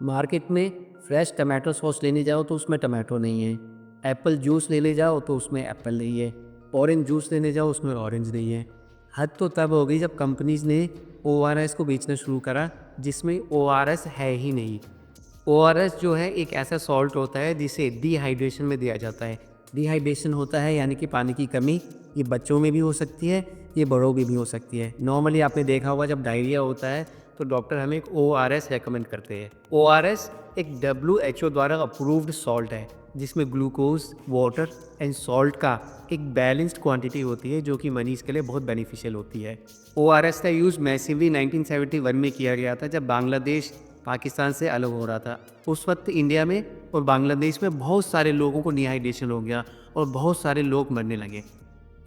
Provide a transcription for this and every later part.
Market में fresh tomato sauce लेने जाओ तो उसमें टमाटो नहीं है, एप्पल जूस लेने जाओ तो उसमें एप्पल नहीं है, ऑरेंज जूस लेने जाओ उसमें ऑरेंज नहीं है। हद तो तब हो गई जब कंपनीज़ ने ओआरएस को बेचना शुरू करा जिसमें ओआरएस है ही नहीं। ओआरएस जो है एक ऐसा सॉल्ट होता है जिसे डिहाइड्रेशन में दिया जाता है। डिहाइड्रेशन होता है यानी कि पानी की कमी। ये बच्चों में भी हो सकती है, ये बड़ों में भी हो सकती है। नॉर्मली आपने देखा होगा जब डायरिया होता है तो डॉक्टर हमें एक ओआरएस रेकमेंड करते हैं। ओआरएस एक डब्ल्यूएचओ द्वारा अप्रूव्ड सॉल्ट है जिसमें ग्लूकोज, वाटर एंड सॉल्ट का एक बैलेंस्ड क्वांटिटी होती है जो कि मरीज के लिए बहुत बेनिफिशियल होती है। ओआरएस का यूज़ मैसिवली 1971 में किया गया था जब बांग्लादेश पाकिस्तान से अलग हो रहा था। उस वक्त इंडिया में और बांग्लादेश में बहुत सारे लोगों को डिहाइड्रेशन हो गया और बहुत सारे लोग मरने लगे।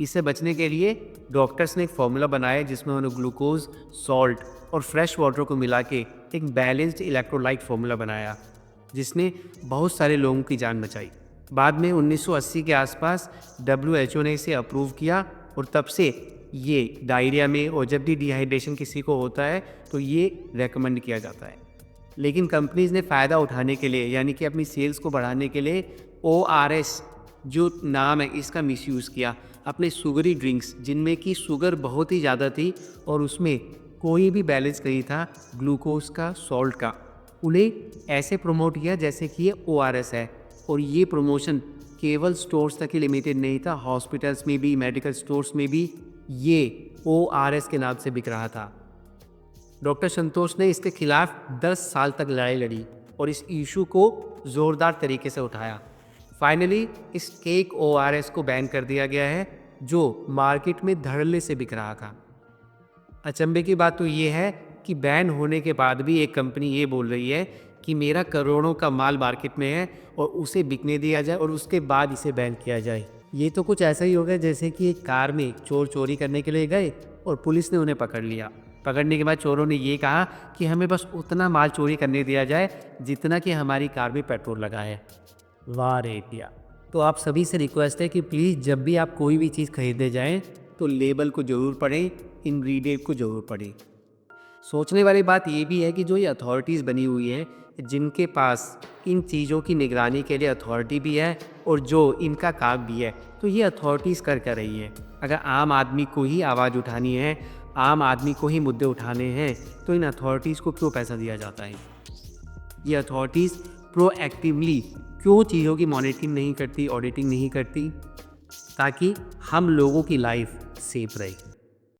इससे बचने के लिए डॉक्टर्स ने एक फार्मूला बनाया जिसमें उन्होंने ग्लूकोज, सॉल्ट और फ्रेश वाटर को मिला के एक बैलेंस्ड इलेक्ट्रोलाइट फार्मूला बनाया जिसने बहुत सारे लोगों की जान बचाई। बाद में 1980 के आसपास डब्ल्यूएचओ ने इसे अप्रूव किया और तब से ये डायरिया में और जब भी डिहाइड्रेशन किसी को होता है तो ये रेकमेंड किया जाता है। लेकिन कंपनीज़ ने फ़ायदा उठाने के लिए यानी कि अपनी सेल्स को बढ़ाने के लिए ओआरएस जो नाम है इसका मिसयूज़ किया अपने शुगरी ड्रिंक्स जिनमें कि शुगर बहुत ही ज़्यादा थी और उसमें कोई भी बैलेंस नहीं था ग्लूकोज का, सॉल्ट का। उन्हें ऐसे प्रमोट किया जैसे कि ये ओआरएस है और ये प्रमोशन केवल स्टोर्स तक ही लिमिटेड नहीं था, हॉस्पिटल्स में भी, मेडिकल स्टोर्स में भी ये ओआरएस के नाम से बिक रहा था। डॉक्टर संतोष ने इसके खिलाफ 10 साल तक लड़ाई लड़ी और इस इशू को ज़ोरदार तरीके से उठाया। फाइनली इस केक ओआरएस को बैन कर दिया गया है जो मार्केट में धड़ल्ले से बिक रहा था। अचंभे की बात तो ये है कि बैन होने के बाद भी एक कंपनी ये बोल रही है कि मेरा करोड़ों का माल मार्केट में है और उसे बिकने दिया जाए और उसके बाद इसे बैन किया जाए। ये तो कुछ ऐसा ही हो गया जैसे कि एक कार में चोर चोरी करने के लिए गए और पुलिस ने उन्हें पकड़ लिया। पकड़ने के बाद चोरों ने ये कहा कि हमें बस उतना माल चोरी करने दिया जाए जितना कि हमारी कार में पेट्रोल लगा है। वाह रे इंडिया। तो आप सभी से रिक्वेस्ट है कि प्लीज़ जब भी आप कोई भी चीज़ खरीदने जाएं तो लेबल को ज़रूर पढ़ें, इंग्रेडिएंट को ज़रूर पढ़ें। सोचने वाली बात ये भी है कि जो ये अथॉरिटीज़ बनी हुई हैं जिनके पास इन चीज़ों की निगरानी के लिए अथॉरिटी भी है और जो इनका काम भी है, तो ये अथॉरिटीज़ कर रही है। अगर आम आदमी को ही आवाज़ उठानी है, आम आदमी को ही मुद्दे उठाने हैं, तो इन अथॉरिटीज़ को क्यों पैसा दिया जाता है? ये अथॉरिटीज़ प्रोएक्टिवली क्यों चीज़ों की मॉनिटरिंग नहीं करती, ऑडिटिंग नहीं करती, ताकि हम लोगों की लाइफ सेफ रहे।